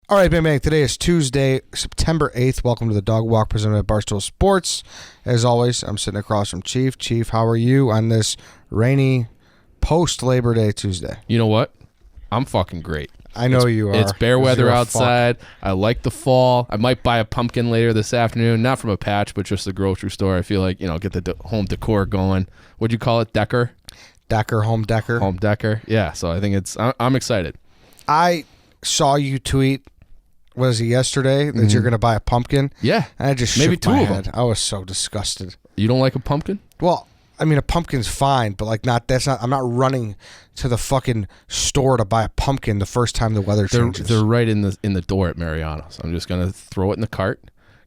All right, bang. Today is Tuesday, September 8th. Welcome to the Dog Walk presented by Barstool Sports. As always, I'm sitting across from Chief. Chief, how are you on this rainy post-Labor Day Tuesday? You know what? I'm fucking great. I know you are. It's bear weather outside. I like the fall. I might buy a pumpkin later this afternoon, not from a patch, but just the grocery store. I feel like, get the home decor going. What'd you call it? Decker? Home decor. Home decor. Yeah, so I think I'm excited. I saw you tweet, was it yesterday, that you're going to buy a pumpkin? Yeah. And I just maybe shook two my of head. them. I was so disgusted. You don't like a pumpkin? Well, I mean, a pumpkin's fine, but I'm not running to the fucking store to buy a pumpkin the first time the weather changes. They're right in the door at Mariano's. I'm just going to throw it in the cart,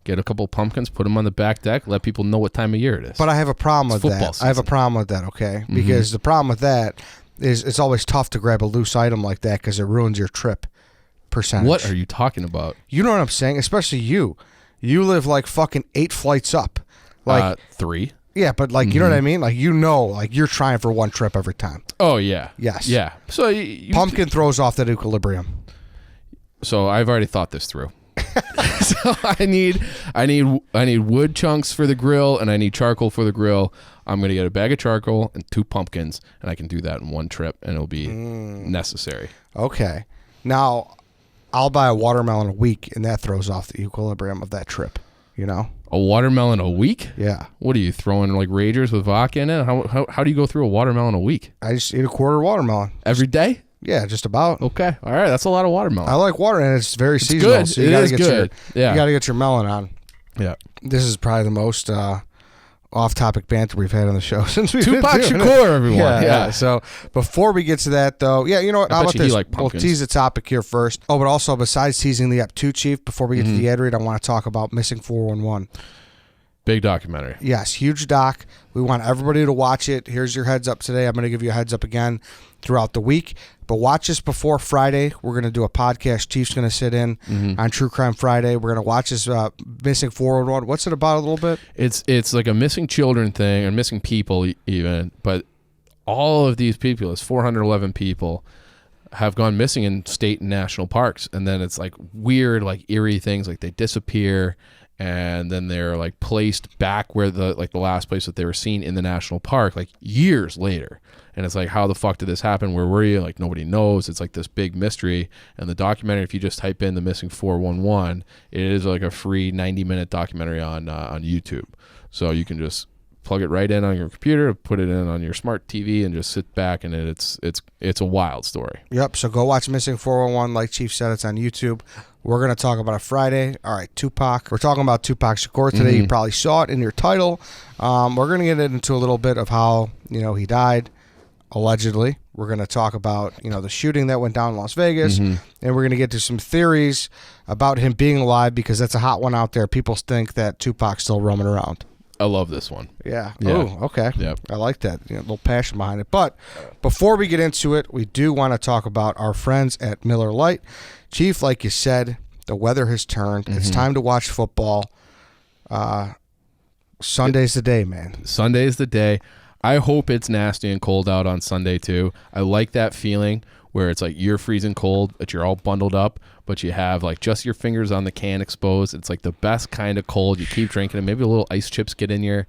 get a couple of pumpkins, put them on the back deck, let people know what time of year it is. But I have a problem with that. Season. I have a problem with that, okay? Because the problem with that is it's always tough to grab a loose item like that because it ruins your trip percentage. What are you talking about? You know what I'm saying? Especially you. You live like fucking 8 flights up. Like 3. Yeah, but like, you know what I mean? Like, like you're trying for one trip every time. Oh, yeah. Yes. Yeah. So pumpkin throws off that equilibrium. So I've already thought this through. So I need wood chunks for the grill, and I need charcoal for the grill. I'm going to get a bag of charcoal and 2 pumpkins, and I can do that in one trip, and it'll be necessary. Okay. Now, I'll buy a watermelon a week, and that throws off the equilibrium of that trip, A watermelon a week? Yeah. What are you throwing, like Ragers with vodka in it? How do you go through a watermelon a week? I just eat a quarter watermelon. Every day? Yeah, just about. Okay. All right. That's a lot of watermelon. I like water, and it's very seasonal. Good. So It is good. You got to get your melon on. Yeah. This is probably the most off-topic banter we've had on the show since we've Tupac been doing Shakur, everyone. Yeah. So before we get to that, though, you know what? How about this? We'll pumpkins. tease the topic here first. Oh, but also, besides teasing the Up2, Chief, before we get to the ad read, I want to talk about Missing 411. Big documentary. Yes, huge doc. We want everybody to watch it. Here's your heads up today. I'm going to give you a heads up again throughout the week. But watch this before Friday. We're going to do a podcast. Chief's going to sit in on True Crime Friday. We're going to watch this Missing 411. What's it about a little bit? It's like a missing children thing, or missing people even. But all of these people, it's 411 people, have gone missing in state and national parks. And then it's like weird, like eerie things, like they disappear. And then they're like placed back where the last place that they were seen in the national park, like years later. And it's like, how the fuck did this happen? Where were you? Like, nobody knows. It's like this big mystery. And the documentary, if you just type in the Missing 411, it is like a free 90-minute documentary on YouTube. So you can just plug it right in on your computer, put it in on your smart TV, and just sit back, and it's a wild story. Yep. So go watch Missing 411. Like Chief said, it's on YouTube. We're going to talk about it Friday. All right, Tupac. We're talking about Tupac Shakur today. You probably saw it in your title. We're going to get into a little bit of how, he died, allegedly. We're going to talk about, the shooting that went down in Las Vegas. And we're going to get to some theories about him being alive, because that's a hot one out there. People think that Tupac's still roaming around. I love this one. Yeah. Yeah. Oh, okay. Yep. I like that. A little passion behind it. But before we get into it, we do want to talk about our friends at Miller Lite. Chief, like you said, the weather has turned. It's time to watch football. Sunday's the day, man. Sunday's the day. I hope it's nasty and cold out on Sunday, too. I like that feeling where it's like you're freezing cold, that you're all bundled up, but you have like just your fingers on the can exposed. It's like the best kind of cold. You keep drinking it. Maybe a little ice chips get in your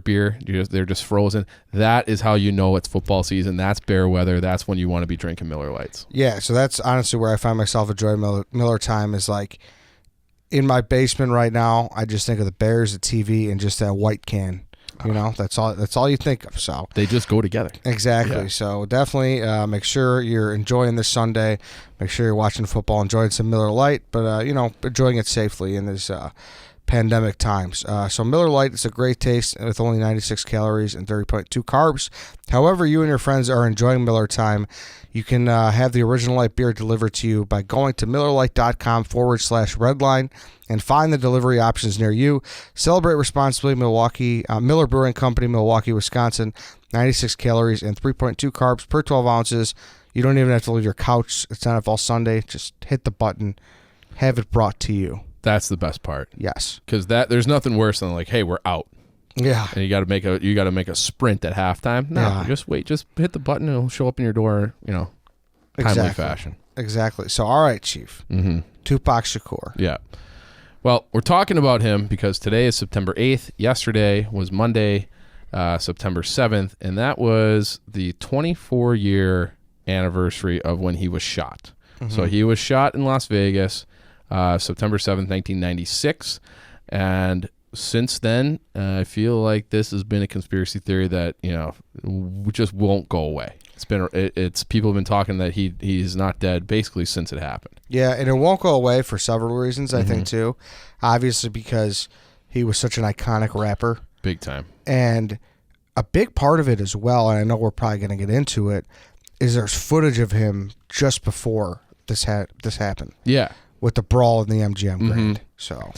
beer. They're just frozen. That is how you know it's football season. That's bear weather. That's when you want to be drinking Miller Lites. Yeah, so that's honestly where I find myself enjoying Miller time, is like in my basement right now. I just think of the Bears, the TV, and just that white can. That's all you think of. So they just go together. Exactly. Yeah. So definitely make sure you're enjoying this Sunday. Make sure you're watching football, enjoying some Miller Lite, but enjoying it safely in this pandemic times. So Miller Lite is a great taste with only 96 calories and 30.2 carbs. However you and your friends are enjoying Miller time, you can have the original light beer delivered to you by going to MillerLite.com/redline and find the delivery options near you. Celebrate responsibly. Milwaukee, Miller Brewing Company, Milwaukee, Wisconsin. 96 calories and 3.2 carbs per 12 ounces. You don't even have to leave your couch. It's NFL Sunday. Just hit the button. Have it brought to you. That's the best part. Yes. Because there's nothing worse than like, hey, we're out. Yeah. And you got to make a sprint at halftime. No, just wait. Just hit the button and it'll show up in your door, timely fashion. Exactly. So, all right, Chief. Tupac Shakur. Yeah. Well, we're talking about him because today is September 8th. Yesterday was Monday, September 7th, and that was the 24-year anniversary of when he was shot. So he was shot in Las Vegas, September 7th, 1996, and since then, I feel like this has been a conspiracy theory that, just won't go away. It's people have been talking that he's not dead basically since it happened. Yeah, and it won't go away for several reasons, I think, too. Obviously, because he was such an iconic rapper. Big time. And a big part of it as well, and I know we're probably going to get into it, is there's footage of him just before this happened. Yeah. With the brawl in the MGM Grand. So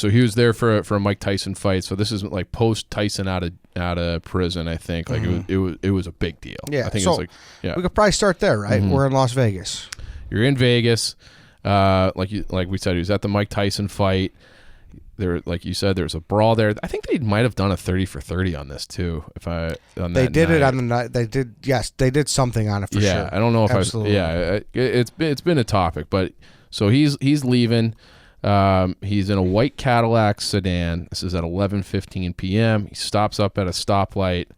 he was there for a Mike Tyson fight. So this is like post Tyson out of prison. I think like it was a big deal. Yeah, I think so it was like we could probably start there, right? We're in Las Vegas. You're in Vegas, like we said, he was at the Mike Tyson fight. There, like you said, there was a brawl there. I think they might have done a 30 for 30 on this too. They did it on the night. They did something on it for sure. Yeah, I don't know if it's been a topic, but. So he's leaving. He's in a white Cadillac sedan. This is at 11:15 p.m. He stops up at a stoplight,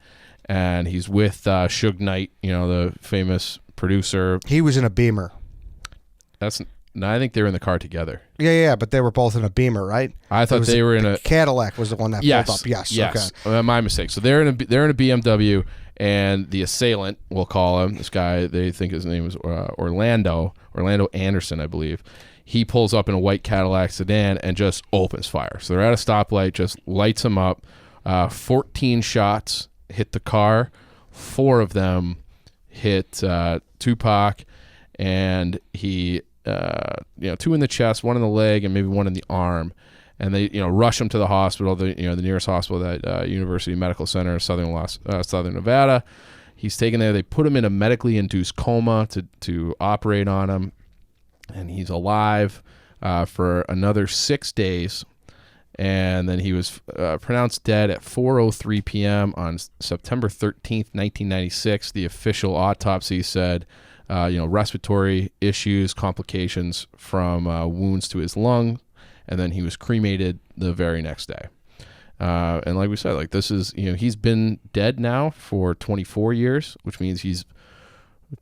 and he's with Suge Knight, the famous producer. He was in a Beamer. I think they were in the car together. Yeah, but they were both in a Beamer, right? I thought they were in a Cadillac. Was the one that pulled up? Yes. Okay. My mistake. So they're in a BMW. And the assailant, we'll call him, this guy, they think his name is Orlando Anderson, I believe. He pulls up in a white Cadillac sedan and just opens fire. So they're at a stoplight, just lights him up. 14 shots hit the car. 4 of them hit Tupac, and he, 2 in the chest, 1 in the leg, and maybe 1 in the arm. And they, rush him to the hospital, the nearest hospital, that University Medical Center, Southern Nevada. He's taken there. They put him in a medically induced coma to operate on him, and he's alive for another 6 days. And then he was pronounced dead at 4:03 p.m. on September 13th, 1996. The official autopsy said, respiratory issues, complications from wounds to his lung. And then he was cremated the very next day. And like we said, like this is, he's been dead now for 24 years, which means he's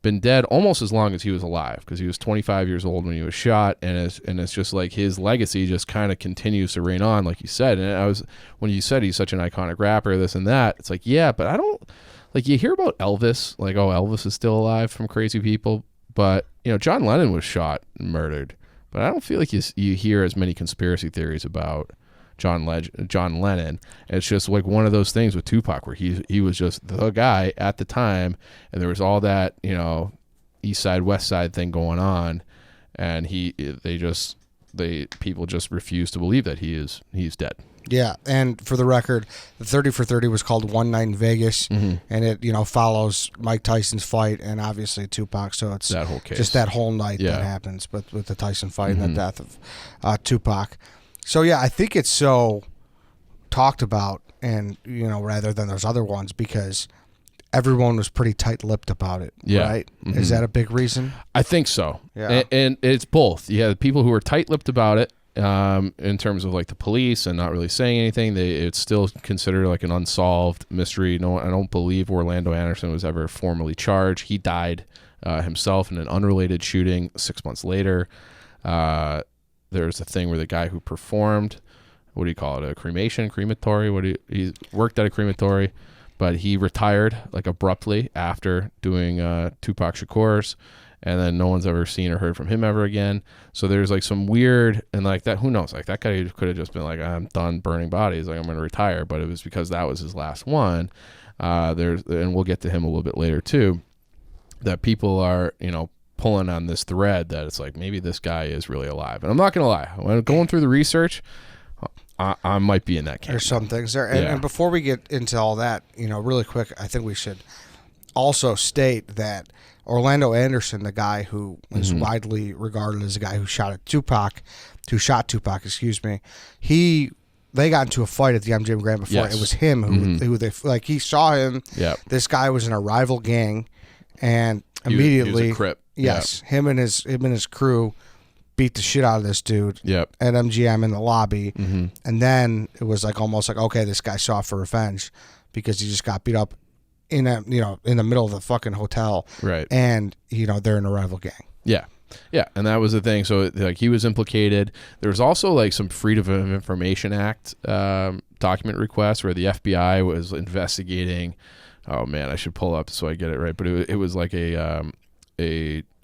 been dead almost as long as he was alive, because he was 25 years old when he was shot. And it's just like his legacy just kind of continues to reign on, like you said. And when you said he's such an iconic rapper, this and that, it's like, yeah, but I don't, like you hear about Elvis, like, oh, Elvis is still alive from crazy people. But, John Lennon was shot and murdered. But I don't feel like you hear as many conspiracy theories about John Lennon. It's just like one of those things with Tupac where he was just the guy at the time, and there was all that, East Side, West Side thing going on, and people just refuse to believe that he's dead. Yeah, and for the record, the 30 for 30 was called One Night in Vegas, and it follows Mike Tyson's fight and obviously Tupac, so it's that whole case. Just that whole night that happens, but with the Tyson fight and the death of Tupac. So yeah, I think it's so talked about, and rather than those other ones, because everyone was pretty tight-lipped about it, right? Is that a big reason? I think so. Yeah, and it's both. You have people who are tight-lipped about it, in terms of like the police and not really saying anything. It's still considered like an unsolved mystery. No, I don't believe Orlando Anderson was ever formally charged. He died himself in an unrelated shooting 6 months later. There's a thing where the guy who performed, what do you call it, a crematory? He worked at a crematory, but he retired like abruptly after doing Tupac Shakur's. And then no one's ever seen or heard from him ever again. So there's like some weird, and like that, who knows? Like that guy could have just been like, I'm done burning bodies. Like I'm going to retire. But it was because that was his last one. And we'll get to him a little bit later too, that people are, pulling on this thread that it's like, maybe this guy is really alive. And I'm not going to lie. When going through the research, I might be in that camp. There's some things there. And before we get into all that, really quick, I think we should also state that Orlando Anderson, the guy who is widely regarded as the guy who shot Tupac, they got into a fight at the MGM Grand before. Yes. It was him who they like. He saw him. Yep. This guy was in a rival gang, and immediately, he was a Crip. Yes, him and his crew beat the shit out of this dude Yep. at MGM in the lobby. And then it was like almost like, okay, this guy sought for revenge because he just got beat up in the middle of the fucking hotel. Right. And, they're in a rival gang. Yeah. Yeah, and that was the thing. So, like, he was implicated. There was also, like, some Freedom of Information Act document requests where the FBI was investigating. Oh, man, I should pull up so I get it right. But it was like a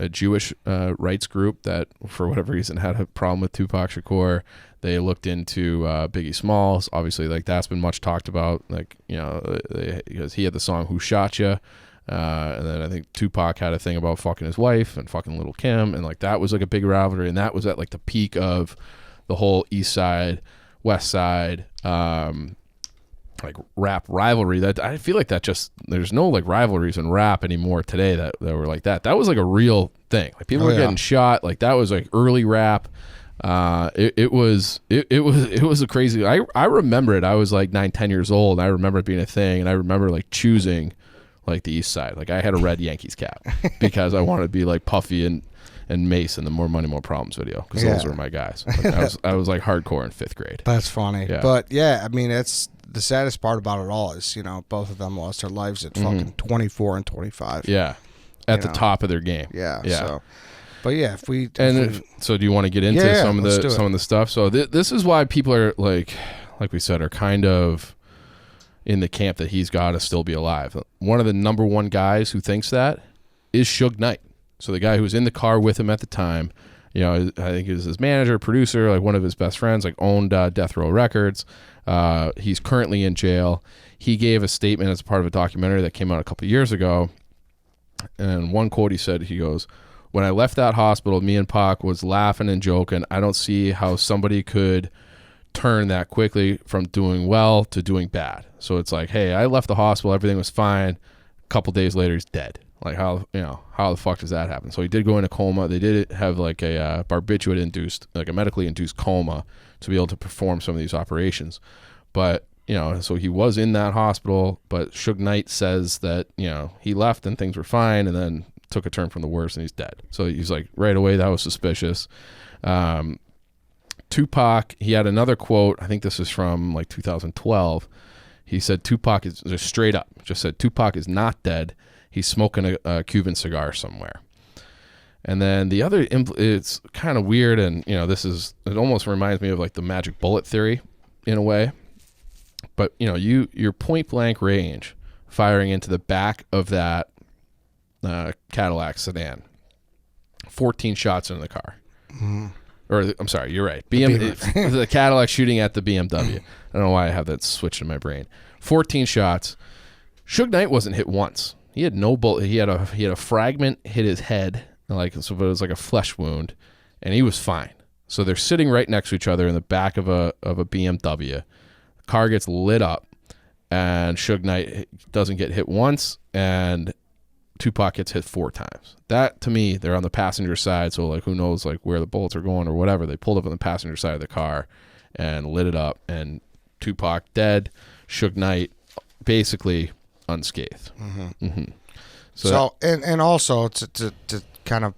Jewish rights group that, for whatever reason, had a problem with Tupac Shakur. They looked into Biggie Smalls. Obviously, like, that's been much talked about. Like, because he had the song "Who Shot Ya." And then I think Tupac had a thing about fucking his wife and fucking Little Kim, and like that was like a big rivalry, and that was at like the peak of the whole East Side, West Side, like rap rivalry. That I feel like that just there's no like rivalries in rap anymore today that were like that. That was like a real thing. Like people were getting shot. Like that was like early rap. It was a crazy. I remember it. I was like 9-10 years old. And I remember it being a thing, and I remember like choosing like the East Side. Like I had a red Yankees cap because I wanted to be like Puffy and Mace in the More Money, More Problems video because those were my guys. Like, I was like hardcore in 5th grade. That's funny. Yeah. But yeah, I mean, it's the saddest part about it all is, both of them lost their lives at fucking 24 and 25. Yeah. At the top of their game. Yeah. Yeah. So, but yeah, so do you want to get into some of the stuff? So this is why people are like we said, are kind of in the camp that he's got to still be alive. One of the number one guys who thinks that is Suge Knight. So the guy who was in the car with him at the time, I think he was his manager, producer, like one of his best friends, like owned Death Row Records. He's currently in jail. He gave a statement as part of a documentary that came out a couple years ago. And one quote he said, he goes, "When I left that hospital, me and Pac was laughing and joking. I don't see how somebody could turn that quickly from doing well to doing bad. So it's like, hey, I left the hospital, everything was fine. A couple days later, he's dead. Like how the fuck does that happen?" So he did go into coma. They did have like a barbiturate induced, like a medically induced coma to be able to perform some of these operations. But, so he was in that hospital, but Suge Knight says that, he left and things were fine and then took a turn from the worst and he's dead. So he's like, right away, that was suspicious. Tupac, he had another quote. I think this is from like 2012. He said Tupac is just straight up, just said Tupac is not dead. He's smoking a Cuban cigar somewhere. And then the other, it's kind of weird. And, it almost reminds me of like the magic bullet theory in a way. But, your point blank range firing into the back of that Cadillac sedan, 14 shots into the car. Mm-hmm. Or I'm sorry, you're right. The Cadillac shooting at the BMW. I don't know why I have that switched in my brain. 14 shots. Suge Knight wasn't hit once. He had no bullet. He had a fragment hit his head, like so. It was like a flesh wound, and he was fine. So they're sitting right next to each other in the back of a BMW. The car gets lit up, and Suge Knight doesn't get hit once, and Tupac gets hit 4 times. That, to me, they're on the passenger side, so like who knows like where the bullets are going or whatever. They pulled up on the passenger side of the car and lit it up, and Tupac dead, Suge Knight basically unscathed. Mm-hmm. Mm-hmm. So and also to kind of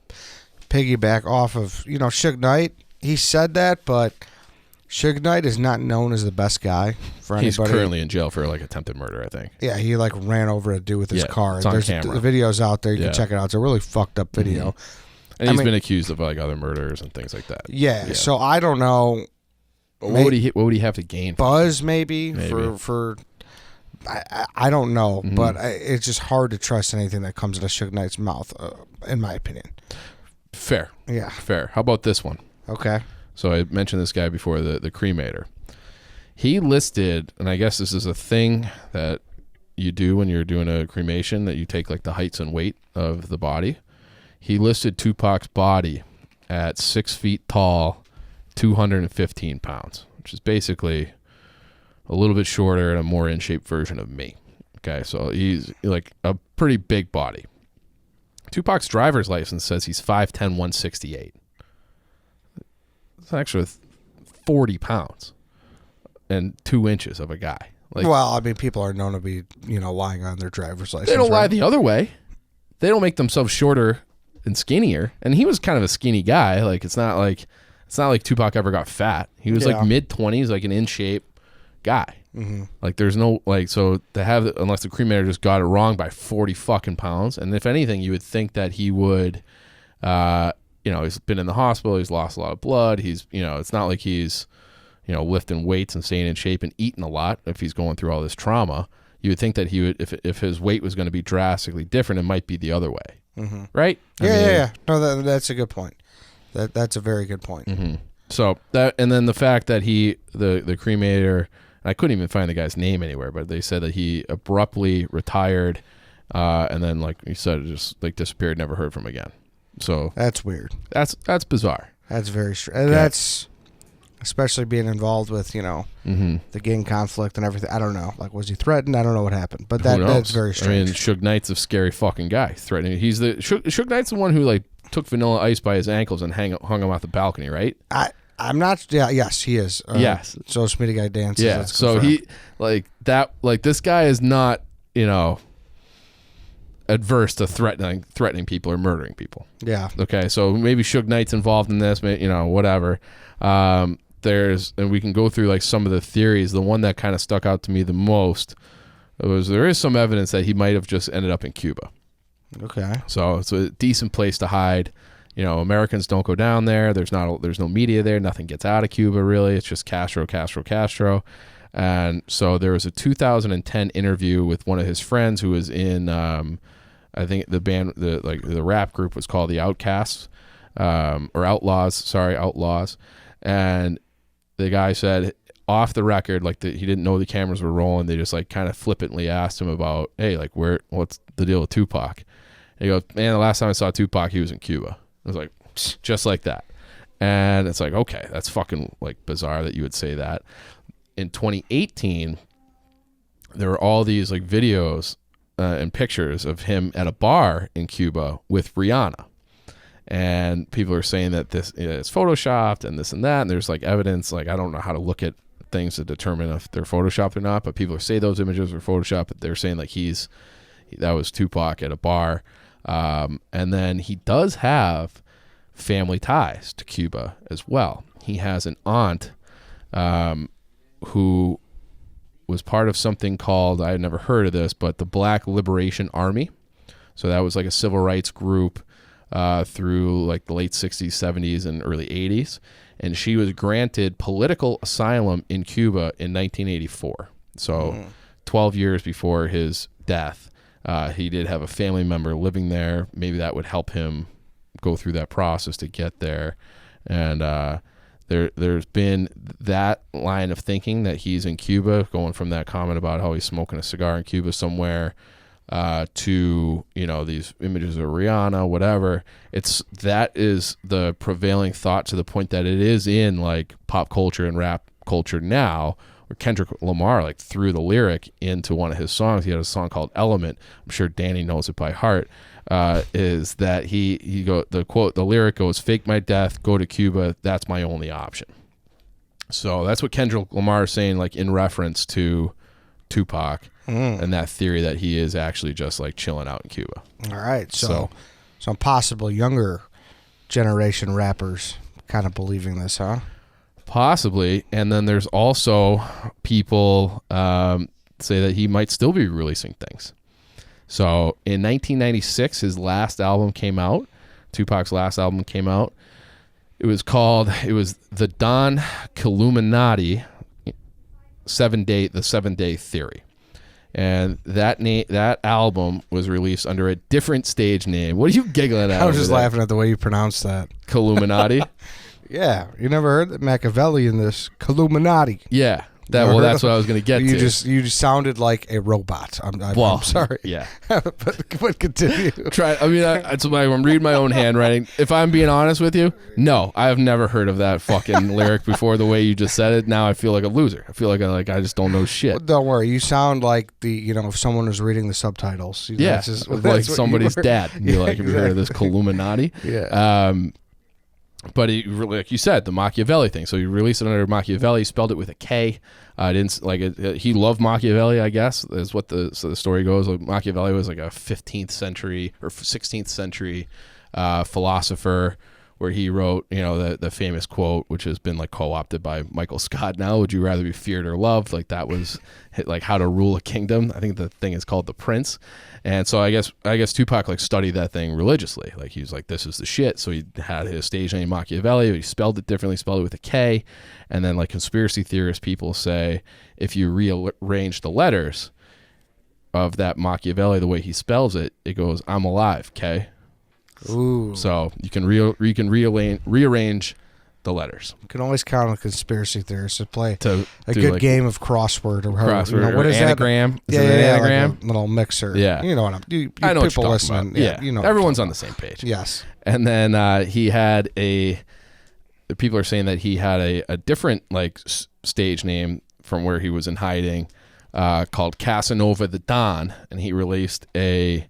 piggyback off of Suge Knight, he said that, but Suge Knight is not known as the best guy for anybody. He's currently in jail for like attempted murder, I think. Yeah, he like ran over a dude with his car. It's on There's camera. The video's out there. You can check it out. It's a really fucked up video. Mm-hmm. And he's been accused of like other murders and things like that. Yeah. So I don't know. What would he have to gain? Buzz maybe. For I don't know, but it's just hard to trust anything that comes out of Suge Knight's mouth, in my opinion. Fair. Yeah. Fair. How about this one? Okay. So I mentioned this guy before, the cremator. He listed, and I guess this is a thing that you do when you're doing a cremation, that you take like the heights and weight of the body. He listed Tupac's body at 6 feet tall, 215 pounds, which is basically a little bit shorter and a more in-shape version of me. Okay, so he's like a pretty big body. Tupac's driver's license says he's 5'10", 168. It's an extra 40 pounds and 2 inches of a guy. Like, well, I mean, people are known to be, lying on their driver's license. They don't lie the other way. They don't make themselves shorter and skinnier, and he was kind of a skinny guy. Like it's not like Tupac ever got fat. He was like mid-20s, like an in shape guy. Mm-hmm. Like there's no like, so to have, unless the cremator just got it wrong by 40 fucking pounds. And if anything, you would think that he would, he's been in the hospital, he's lost a lot of blood, he's, it's not like he's, lifting weights and staying in shape and eating a lot. If he's going through all this trauma, you would think that he would, if his weight was going to be drastically different, it might be the other way. Mm-hmm. Right? Yeah. No, that's a good point. That's a very good point. Mm-hmm. So that, and then the fact that the cremator, I couldn't even find the guy's name anywhere, but they said that he abruptly retired, and then, like you said, just like disappeared, never heard from again. So that's weird. That's bizarre. That's very strange. And that's especially being involved with the gang conflict and everything. I don't know. Like, was he threatened? I don't know what happened, but that's very strange. I mean, Suge Knight's a scary fucking guy. Threatening. He's Suge Knight's the one who like took Vanilla Ice by his ankles and hung him off the balcony, right? I'm not. Yeah. Yes, he is. Yes. Social media guy dances. Yeah. So he like that. Like this guy is not adverse to threatening people or murdering people. Yeah. Okay. So maybe Suge Knight's involved in this. Whatever. And we can go through like some of the theories. The one that kind of stuck out to me the most was there is some evidence that he might have just ended up in Cuba. Okay. So it's a decent place to hide. Americans don't go down there. There's no media there. Nothing gets out of Cuba, really. It's just Castro. And so there was a 2010 interview with one of his friends who was in, I think the band, the rap group was called the Outcasts, or Outlaws. And the guy said off the record, like he didn't know the cameras were rolling. They just like kind of flippantly asked him about, hey, like what's the deal with Tupac? And he goes, man, the last time I saw Tupac, he was in Cuba. I was like, just like that. And it's like, okay, that's fucking like bizarre that you would say that. In 2018, there were all these like videos and pictures of him at a bar in Cuba with Rihanna. And people are saying that this is photoshopped and this and that. And there's like evidence, like I don't know how to look at things to determine if they're photoshopped or not, but people say those images were photoshopped. But they're saying like that was Tupac at a bar. And then he does have family ties to Cuba as well. He has an aunt who was part of something called, I had never heard of this, but the Black Liberation Army. So that was like a civil rights group through like the late 60s, 70s, and early 80s. And she was granted political asylum in Cuba in 1984. So 12 years before his death. He did have a family member living there. Maybe that would help him go through that process to get there. And there's been that line of thinking that he's in Cuba, going from that comment about how he's smoking a cigar in Cuba somewhere to these images of Rihanna, whatever. That is the prevailing thought, to the point that it is in like pop culture and rap culture now. Where Kendrick Lamar like threw the lyric into one of his songs. He had a song called Element. I'm sure Danny knows it by heart. Is that the lyric goes, "Fake my death, go to Cuba, that's my only option." So that's what Kendrick Lamar is saying, like in reference to Tupac and that theory that he is actually just like chilling out in Cuba. All right. So some possible younger generation rappers kind of believing this, huh? Possibly. And then there's also people say that he might still be releasing things. So in 1996, his last album came out. Tupac's last album came out. It was the Don Killuminati the 7-Day Theory. And that album was released under a different stage name. What are you giggling at? I was just laughing at the way you pronounced that. Killuminati? Yeah. You never heard that Machiavelli in this? Killuminati. Yeah. That's what I was going to get to. You just sounded like a robot. I'm sorry. Yeah. but continue. I'm reading my own handwriting. If I'm being honest with you, no, I have never heard of that fucking lyric before. The way you just said it, now I feel like a loser. I feel like I just don't know shit. Well, don't worry. You sound like if someone was reading the subtitles. Yeah. Like somebody's dad. You're like, have you heard of this Killuminati? Yeah. But like you said, the Machiavelli thing. So he released it under Machiavelli, spelled it with a K. He loved Machiavelli, I guess, is what the story goes. Like Machiavelli was like a 15th century or 16th century philosopher, where he wrote, the famous quote, which has been like co-opted by Michael Scott now, would you rather be feared or loved? Like that was like How to Rule a Kingdom. I think the thing is called The Prince. And so I guess Tupac like studied that thing religiously. Like he was like, this is the shit. So he had his stage name Machiavelli, but he spelled it differently, spelled it with a K. And then like conspiracy theorist people say, if you rearrange the letters of that Machiavelli the way he spells it, it goes, I'm alive, K. Ooh. So you can rearrange the letters. You can always count on conspiracy theorists to play a good like game of crossword or crossword what or is anagram. That? Is it an anagram? Like a little mixer. Yeah. You know what I know people what you're listening. about. Yeah. Everyone's on the same page. Yes. And then he had people are saying that he had a different like stage name from where he was in hiding, called Casanova the Don, and he released a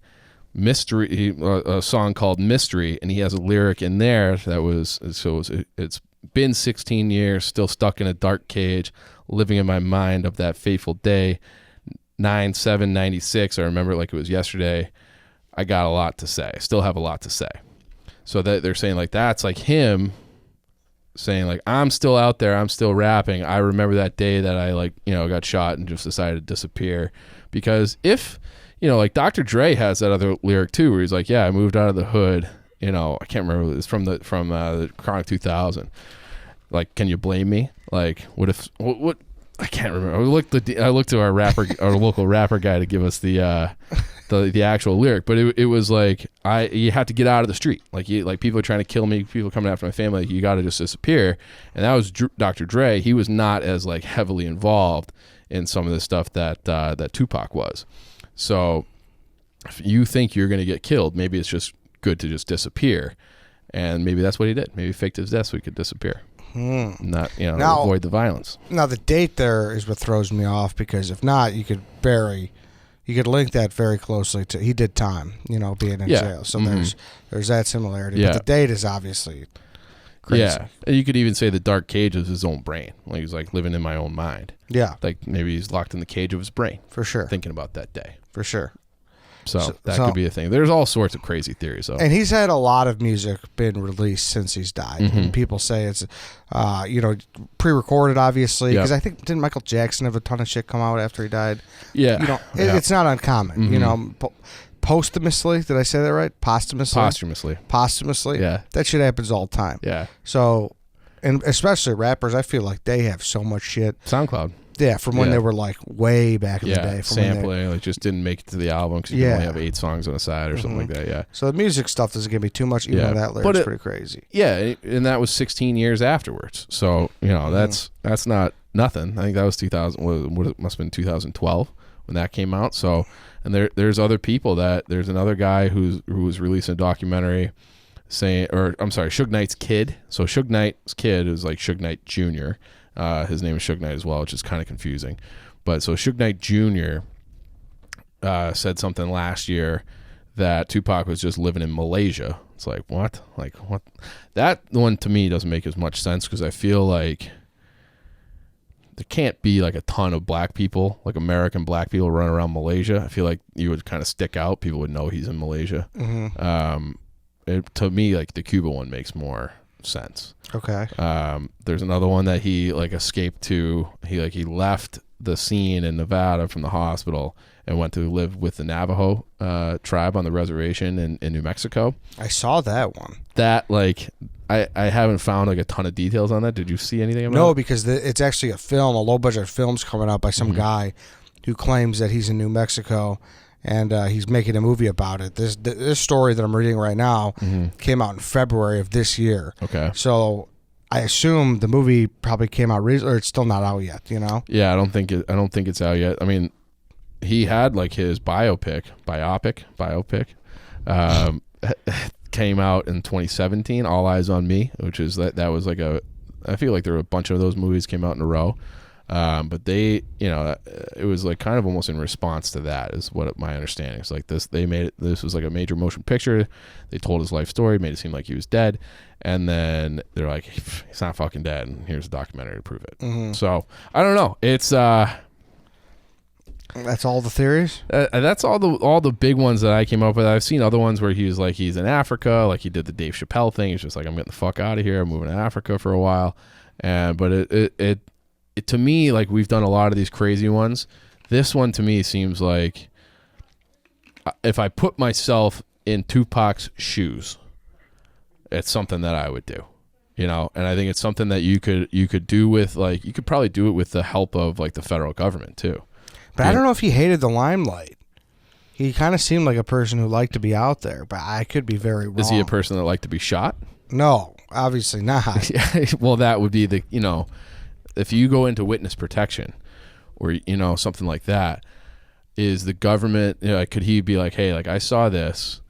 song called Mystery, and he has a lyric in there that was, it's been 16 years, still stuck in a dark cage, living in my mind of that fateful day, 9/7/96. I remember it like it was yesterday. I got a lot to say. I still have a lot to say. So that they're saying like that's like him saying like, I'm still out there, I'm still rapping. I remember that day that I got shot and just decided to disappear. Because if like Dr. Dre has that other lyric too, where he's like, yeah, I moved out of the hood. I can't remember. It's from the Chronic 2000. Like, can you blame me? Like, what if what? I can't remember. I looked to our local rapper guy to give us the actual lyric, but it was like you have to get out of the street. Like people are trying to kill me, people coming after my family. Like, you got to just disappear. And that was Dr. Dre. He was not as like heavily involved in some of the stuff that Tupac was. So if you think you're going to get killed, maybe it's just good to just disappear. And maybe that's what he did. Maybe he faked his death so he could disappear. Not, now, avoid the violence. Now, the date there is what throws me off, because if not, you could link that very closely to, he did time, being in jail. So there's that similarity. Yeah. But the date is obviously crazy. Yeah. And you could even say the dark cage is his own brain. Like, he's like living in my own mind. Yeah. Like maybe he's locked in the cage of his brain. For sure. Thinking about that day. For sure. So that could be a thing. There's all sorts of crazy theories, though. And he's had a lot of music been released since he's died. And people say it's, pre-recorded, obviously. Because I think, didn't Michael Jackson have a ton of shit come out after he died? Yeah. It's not uncommon. Posthumously, did I say that right? Posthumously. Yeah. That shit happens all the time. Yeah. So, and especially rappers, I feel like they have so much shit. SoundCloud. Yeah, from when they were like way back in the day. Sampling, like just didn't make it to the album because you can only have 8 songs on a side or something like that. Yeah. So the music stuff doesn't give me too much, even though that lyric's pretty crazy. Yeah, and that was 16 years afterwards. So that's not nothing. I think that was 2000. What it must have been 2012 when that came out. So, and there's other people there's another guy who was releasing a documentary saying, or I'm sorry, Suge Knight's kid. So Suge Knight's kid is like Suge Knight Jr. His name is Suge Knight as well, which is kind of confusing. But so Suge Knight Jr. Said something last year that Tupac was just living in Malaysia. It's like, what? Like, what? That one to me doesn't make as much sense, because I feel like there can't be like a ton of black people, like American black people, running around Malaysia. I feel like you would kind of stick out. People would know he's in Malaysia. To me, like the Cuba one makes more sense. Okay. There's another one that he like escaped to. He left the scene in Nevada from the hospital and went to live with the Navajo tribe on the reservation in New Mexico. I saw that one. That like I haven't found like a ton of details on that. Did you see anything about it? No, because it's actually a low budget film's coming out by some guy who claims that he's in New Mexico. And he's making a movie about it. This story that I'm reading right now came out in February of this year. Okay. So I assume the movie probably came out recently, or it's still not out yet. Yeah, I don't think it's out yet. I mean, he had like his biopic, came out in 2017. All Eyes on Me, which is that was like I feel like there were a bunch of those movies came out in a row. But they, it was like kind of almost in response to that, is what my understanding is. Like this was like a major motion picture. They told his life story, made it seem like he was dead, and then they're like, he's not fucking dead, and here's a documentary to prove it. So I don't know. It's That's all the theories? That's all the big ones that I came up with. I've seen other ones where he was like, he's in Africa, like he did the Dave Chappelle thing. He's just like, I'm getting the fuck out of here. I'm moving to Africa for a while. But it to me, like, we've done a lot of these crazy ones. This one to me seems like, if I put myself in Tupac's shoes, it's something that I would do, you know. And I think it's something that you could do with, like, you could probably do it with the help of like the federal government too. But I don't know if he hated the limelight. He kind of seemed like a person who liked to be out there, but I could be very wrong. Is he a person that liked to be shot? No, obviously not. Well, that would be the, you know, if you go into witness protection or, you know, something like that, is the government, you know, like, could he be like, hey, like, I saw this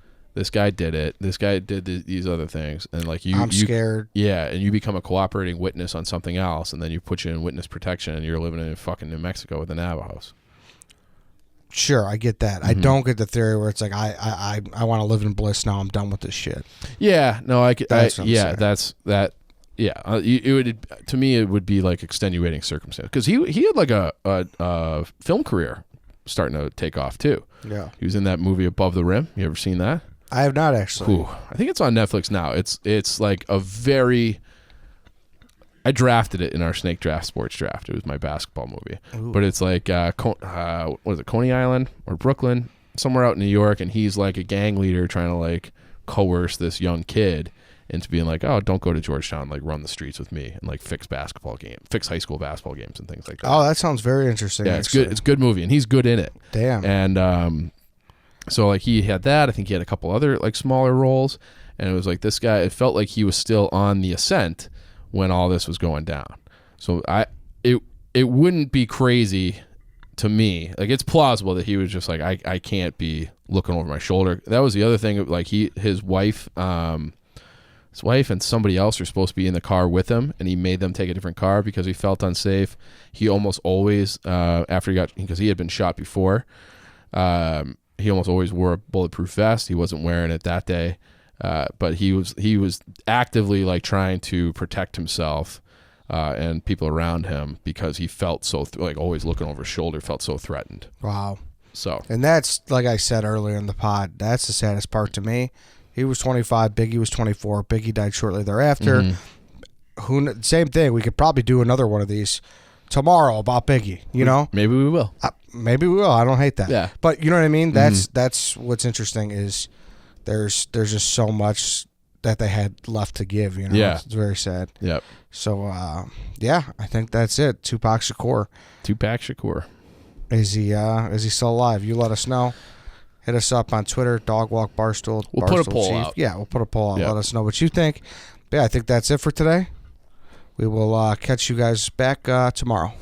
guy did it, this guy did these other things, and like I'm scared. Yeah, and you become a cooperating witness on something else, and then you put you in witness protection, and you're living in fucking New Mexico with the Navajos. Sure, I get that. I don't get the theory where it's like I want to live in bliss now. I'm done with this shit. Yeah, no, That's that. Yeah, it would, to me, it would be like extenuating circumstance, because he had like a film career starting to take off too. Yeah, he was in that movie Above the Rim. You ever seen that? I have not actually. Ooh, I think it's on Netflix now. It's like a very. I drafted it in our Snake Draft Sports Draft. It was my basketball movie. Ooh. But it's like what is it, Coney Island or Brooklyn, somewhere out in New York, and he's like a gang leader trying to like coerce this young kid into being like, oh, don't go to Georgetown, like run the streets with me and like fix high school basketball games and things like that. Oh, that sounds very interesting. Yeah, it's good. It's a good movie, and he's good in it. Damn. And so like he had that. I think he had a couple other like smaller roles, and it was like this guy. It felt like he was still on the ascent when all this was going down. So it wouldn't be crazy to me. Like, it's plausible that he was just like, I can't be looking over my shoulder. That was the other thing. Like, his wife and somebody else are supposed to be in the car with him, and he made them take a different car because he felt unsafe. He almost always, because he had been shot before, he almost always wore a bulletproof vest. He wasn't wearing it that day. But he was actively like trying to protect himself and people around him, because he felt so like always looking over his shoulder, felt so threatened. Wow. So, and that's, like I said earlier in the pod, that's the saddest part to me. He was 25, Biggie was 24. Biggie died shortly thereafter. Same thing. We could probably do another one of these tomorrow about Biggie. You know, maybe we will. Maybe we will. I don't hate that. Yeah. But you know what I mean. That's what's interesting is. There's just so much that they had left to give, you know. Yeah. It's very sad. Yep. So, yeah, I think that's it. Tupac Shakur. Is he still alive? You let us know. Hit us up on Twitter, Dogwalk Barstool. We'll Barstool put a poll Chief. out. Yeah, we'll put a poll out. Yep. Let us know what you think. But yeah, I think that's it for today. We will catch you guys back tomorrow.